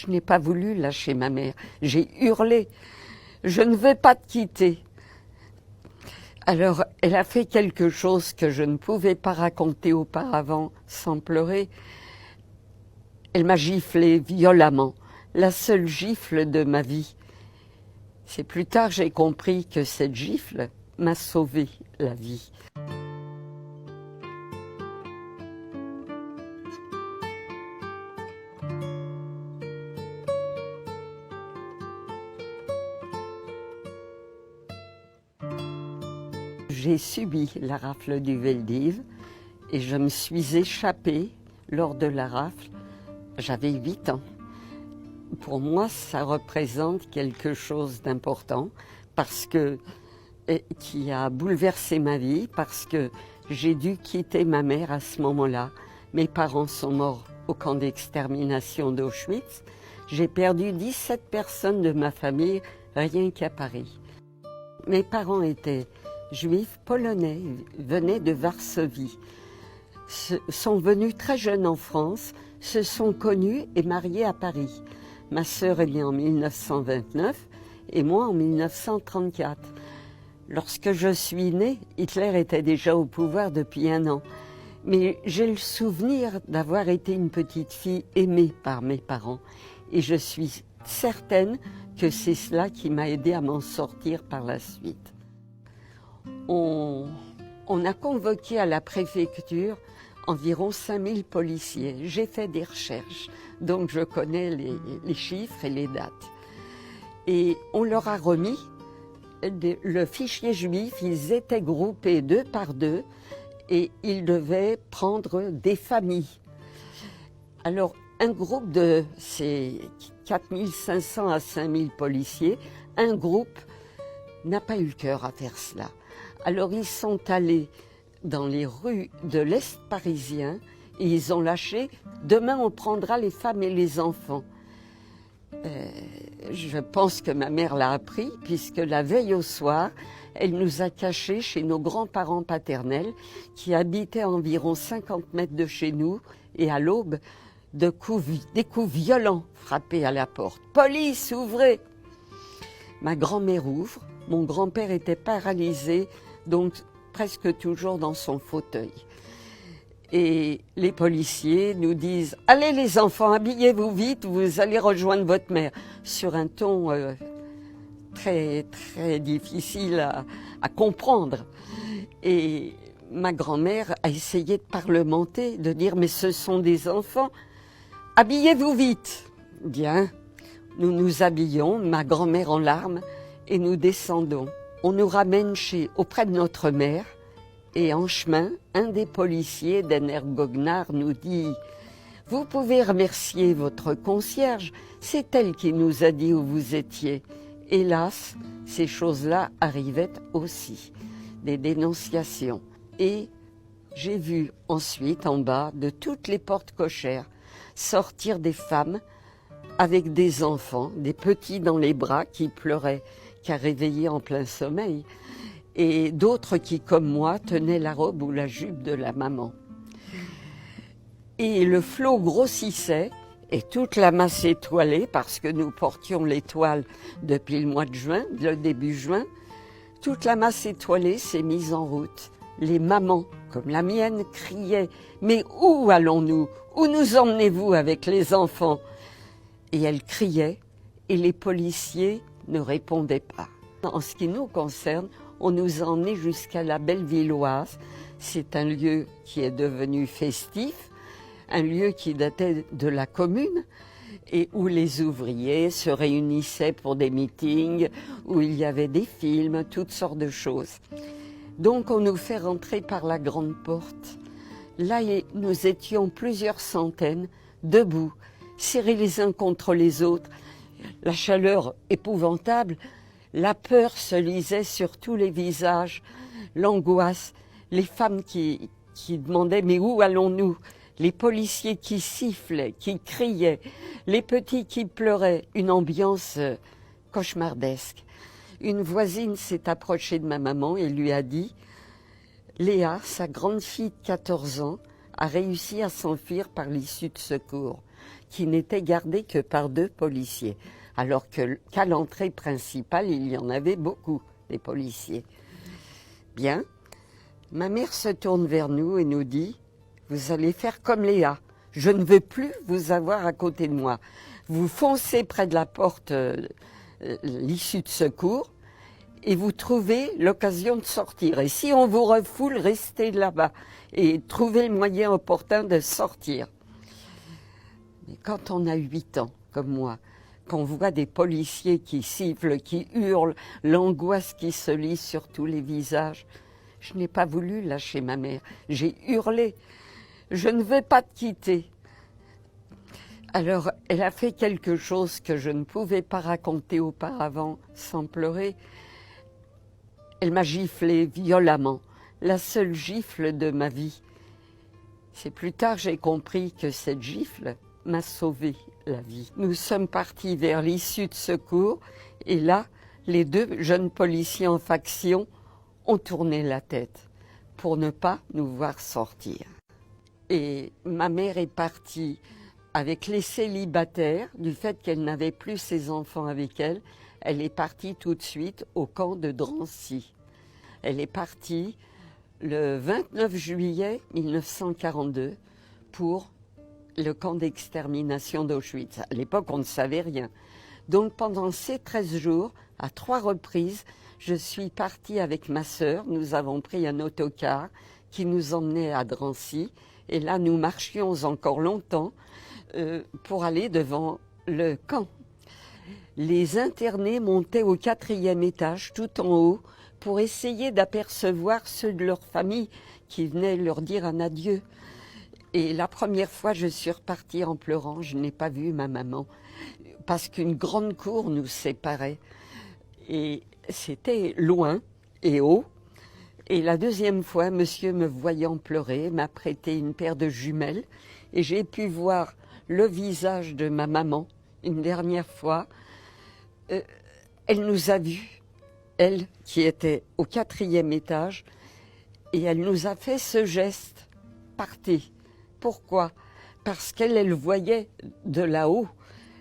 Je n'ai pas voulu lâcher ma mère. J'ai hurlé. Je ne veux pas te quitter. Alors, elle a fait quelque chose que je ne pouvais pas raconter auparavant sans pleurer. Elle m'a giflé violemment, la seule gifle de ma vie. C'est plus tard que j'ai compris que cette gifle m'a sauvé la vie. J'ai subi la rafle du Veldiv et je me suis échappée lors de la rafle. J'avais 8 ans. Pour moi, ça représente quelque chose d'important qui a bouleversé ma vie parce que j'ai dû quitter ma mère à ce moment-là. Mes parents sont morts au camp d'extermination d'Auschwitz. J'ai perdu 17 personnes de ma famille rien qu'à Paris. Mes parents étaient juifs polonais, venaient de Varsovie, sont venus très jeunes en France, se sont connus et mariés à Paris. Ma sœur est née en 1929 et moi en 1934. Lorsque je suis née, Hitler était déjà au pouvoir depuis 1 an. Mais j'ai le souvenir d'avoir été une petite fille aimée par mes parents. Et je suis certaine que c'est cela qui m'a aidée à m'en sortir par la suite. On a convoqué à la préfecture environ 5000 policiers. J'ai fait des recherches, donc je connais les chiffres et les dates. Et on leur a remis le fichier juif. Ils étaient groupés 2 par 2 et ils devaient prendre des familles. Alors, un groupe de ces 4500 à 5000 policiers, un groupe n'a pas eu le cœur à faire cela. Alors ils sont allés dans les rues de l'Est parisien et ils ont lâché « Demain on prendra les femmes et les enfants ». Je pense que ma mère l'a appris puisque la veille au soir, elle nous a cachés chez nos grands-parents paternels qui habitaient à environ 50 mètres de chez nous et à l'aube, des coups violents frappaient à la porte. « Police, ouvrez !» Ma grand-mère ouvre, mon grand-père était paralysé, donc presque toujours dans son fauteuil. Et les policiers nous disent « Allez les enfants, habillez-vous vite, vous allez rejoindre votre mère » sur un ton très, très difficile à comprendre. Et ma grand-mère a essayé de parlementer, de dire « Mais ce sont des enfants, habillez-vous vite !» Bien, nous nous habillons, ma grand-mère en larmes, et nous descendons. On nous ramène auprès de notre mère, et en chemin, un des policiers d'Ener Goguenard nous dit « Vous pouvez remercier votre concierge, c'est elle qui nous a dit où vous étiez. » Hélas, ces choses-là arrivaient aussi, des dénonciations. Et j'ai vu ensuite, en bas, de toutes les portes cochères, sortir des femmes avec des enfants, des petits dans les bras qui pleuraient, qui réveillaient en plein sommeil, et d'autres qui, comme moi, tenaient la robe ou la jupe de la maman. Et le flot grossissait, et toute la masse étoilée, parce que nous portions l'étoile depuis le mois de juin, le début juin, toute la masse étoilée s'est mise en route. Les mamans, comme la mienne, criaient « Mais où allons-nous? Où nous emmenez-vous avec les enfants ?» Et elles criaient, et les policiers ne répondaient pas. En ce qui nous concerne, on nous a emmenés jusqu'à la Bellevilloise. C'est un lieu qui est devenu festif, un lieu qui datait de la commune et où les ouvriers se réunissaient pour des meetings, où il y avait des films, toutes sortes de choses. Donc on nous fait rentrer par la grande porte. Là, nous étions plusieurs centaines, debout, serrés les uns contre les autres. La chaleur épouvantable, la peur se lisait sur tous les visages, l'angoisse, les femmes qui demandaient « Mais où allons-nous ?» Les policiers qui sifflaient, qui criaient, les petits qui pleuraient, une ambiance cauchemardesque. Une voisine s'est approchée de ma maman et lui a dit « Léa, sa grande fille de 14 ans, a réussi à s'enfuir par l'issue de secours. qui n'était gardé que par 2 policiers, alors qu'à l'entrée principale, il y en avait beaucoup, des policiers. Bien, ma mère se tourne vers nous et nous dit « Vous allez faire comme Léa, je ne veux plus vous avoir à côté de moi. Vous foncez près de la porte, l'issue de secours, et vous trouvez l'occasion de sortir. Et si on vous refoule, restez là-bas et trouvez le moyen opportun de sortir. » Mais quand on a 8 ans, comme moi, qu'on voit des policiers qui sifflent, qui hurlent, l'angoisse qui se lit sur tous les visages, je n'ai pas voulu lâcher ma mère. J'ai hurlé. Je ne veux pas te quitter. Alors, elle a fait quelque chose que je ne pouvais pas raconter auparavant sans pleurer. Elle m'a giflé violemment, la seule gifle de ma vie. C'est plus tard que j'ai compris que cette gifle m'a sauvé la vie. Nous sommes partis vers l'issue de secours et là, les 2 jeunes policiers en faction ont tourné la tête pour ne pas nous voir sortir. Et ma mère est partie avec les célibataires, du fait qu'elle n'avait plus ses enfants avec elle. Elle est partie tout de suite au camp de Drancy. Elle est partie le 29 juillet 1942 pour le camp d'extermination d'Auschwitz. À l'époque, on ne savait rien. Donc pendant ces 13 jours, à 3 reprises, je suis partie avec ma sœur. Nous avons pris un autocar qui nous emmenait à Drancy. Et là, nous marchions encore longtemps pour aller devant le camp. Les internés montaient au 4e étage, tout en haut, pour essayer d'apercevoir ceux de leur famille qui venaient leur dire un adieu. Et la première fois, je suis repartie en pleurant. Je n'ai pas vu ma maman parce qu'une grande cour nous séparait. Et c'était loin et haut. Et la deuxième fois, monsieur, me voyant pleurer, m'a prêté une paire de jumelles. Et j'ai pu voir le visage de ma maman une dernière fois. Elle nous a vus, elle qui était au 4e étage, et elle nous a fait ce geste, partez. Pourquoi? Parce qu'elle voyait de là-haut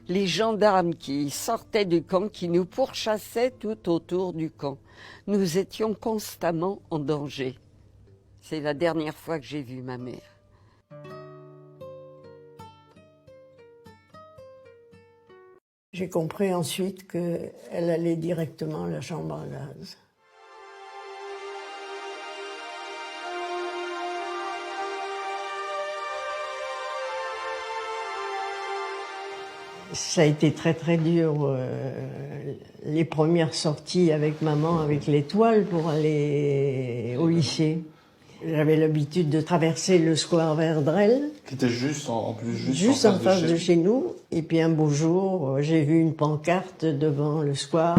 les gendarmes qui sortaient du camp, qui nous pourchassaient tout autour du camp. Nous étions constamment en danger. C'est la dernière fois que j'ai vu ma mère. J'ai compris ensuite qu'elle allait directement à la chambre à gaz. Ça a été très très dur, les premières sorties avec maman, avec l'étoile pour aller au lycée. J'avais l'habitude de traverser le square Verdrel. Qui était juste en face de chez nous. Et puis un beau jour, j'ai vu une pancarte devant le square.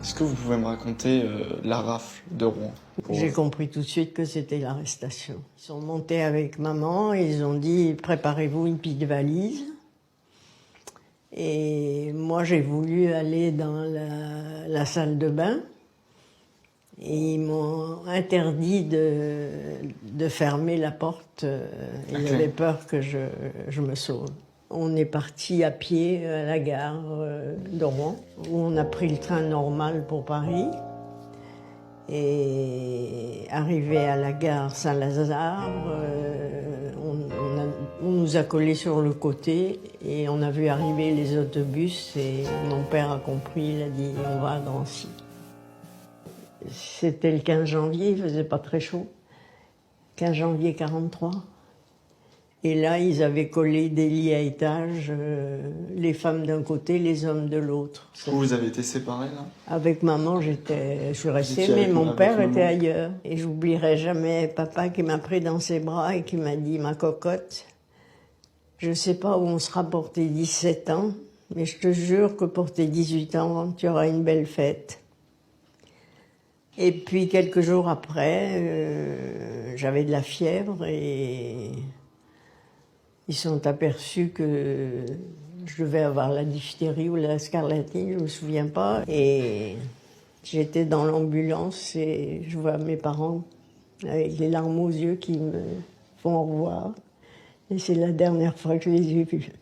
Est-ce que vous pouvez me raconter la rafle de Rouen? J'ai compris tout de suite que c'était l'arrestation. Ils sont montés avec maman, ils ont dit « préparez-vous une petite valise ». Et moi, j'ai voulu aller dans la salle de bain. Et ils m'ont interdit de fermer la porte. Ils avaient peur que je me sauve. On est parti à pied à la gare de Rouen, où on a pris le train normal pour Paris. Et arrivé à la gare Saint-Lazare, on nous a collés sur le côté et on a vu arriver les autobus et mon père a compris, il a dit « on va à Drancy ». C'était le 15 janvier, il faisait pas très chaud. 15 janvier 43. Et là, ils avaient collé des lits à étages, les femmes d'un côté, les hommes de l'autre. Vous avez été séparés, là? Avec maman, je suis restée, mais mon père était ailleurs. Et j'oublierai jamais papa qui m'a pris dans ses bras et qui m'a dit « ma cocotte, je sais pas où on sera pour tes 17 ans, mais je te jure que pour tes 18 ans, tu auras une belle fête. » Et puis, quelques jours après, j'avais de la fièvre et ils sont aperçus que je devais avoir la diphtérie ou la scarlatine, je ne me souviens pas. Et j'étais dans l'ambulance et je vois mes parents avec les larmes aux yeux qui me font au revoir. Et c'est la dernière fois que je les ai vus.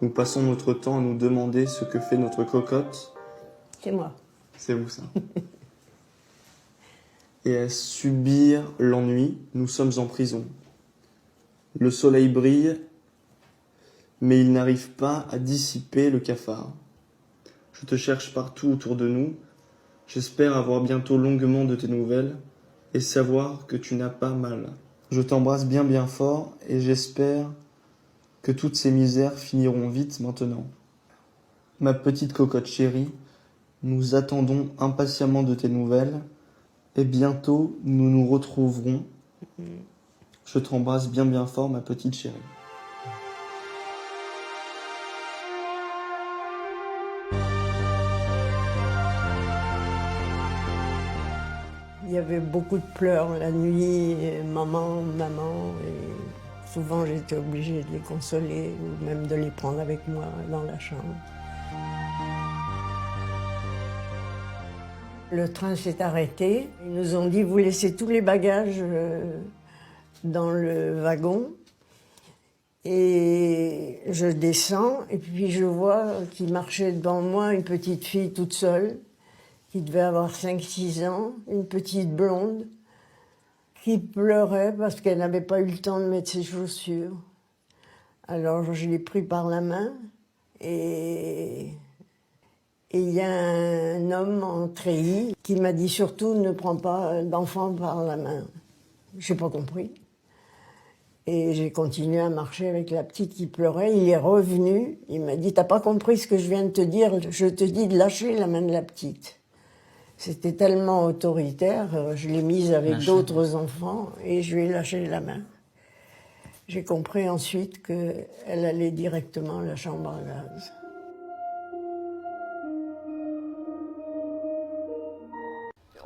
Nous passons notre temps à nous demander ce que fait notre cocotte. C'est moi. C'est vous ça. Et à subir l'ennui, nous sommes en prison. Le soleil brille, mais il n'arrive pas à dissiper le cafard. Je te cherche partout autour de nous. J'espère avoir bientôt longuement de tes nouvelles et savoir que tu n'as pas mal. Je t'embrasse bien bien fort et j'espère que toutes ces misères finiront vite maintenant. Ma petite cocotte chérie, nous attendons impatiemment de tes nouvelles et bientôt nous nous retrouverons. Je t'embrasse bien bien fort, ma petite chérie. Il y avait beaucoup de pleurs la nuit, et maman, et souvent j'étais obligée de les consoler ou même de les prendre avec moi dans la chambre. Le train s'est arrêté. Ils nous ont dit, vous laissez tous les bagages dans le wagon. Et je descends, et puis je vois qu'il marchait devant moi une petite fille toute seule, qui devait avoir 5-6 ans, une petite blonde, qui pleurait parce qu'elle n'avait pas eu le temps de mettre ses chaussures. Alors je l'ai pris par la main, et il y a un homme en treillis qui m'a dit surtout ne prends pas d'enfant par la main. Je n'ai pas compris. Et j'ai continué à marcher avec la petite qui pleurait. Il est revenu, il m'a dit t'as pas compris ce que je viens de te dire, je te dis de lâcher la main de la petite. C'était tellement autoritaire, je l'ai mise avec d'autres enfants et je lui ai lâché la main. J'ai compris ensuite qu'elle allait directement à la chambre à gaz.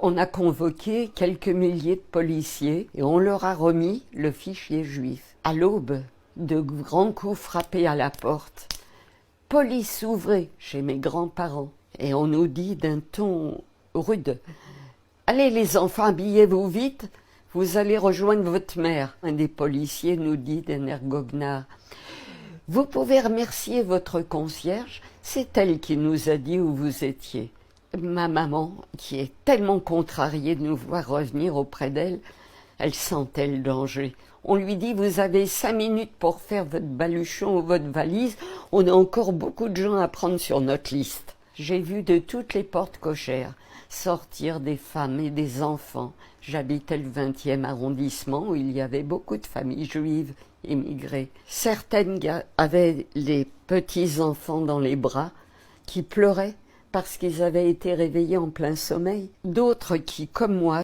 On a convoqué quelques milliers de policiers et on leur a remis le fichier juif. À l'aube, de grands coups frappés à la porte. Police, ouvrez chez mes grands-parents. Et on nous dit d'un ton rude, allez les enfants, habillez-vous vite, vous allez rejoindre votre mère. Un des policiers nous dit d'un air goguenard, vous pouvez remercier votre concierge, c'est elle qui nous a dit où vous étiez. Ma maman, qui est tellement contrariée de nous voir revenir auprès d'elle, elle sentait le danger. On lui dit, vous avez 5 minutes pour faire votre baluchon ou votre valise, on a encore beaucoup de gens à prendre sur notre liste. J'ai vu de toutes les portes cochères sortir des femmes et des enfants. J'habitais le 20e arrondissement où il y avait beaucoup de familles juives émigrées. Certaines avaient les petits-enfants dans les bras qui pleuraient parce qu'ils avaient été réveillés en plein sommeil. D'autres qui, comme moi,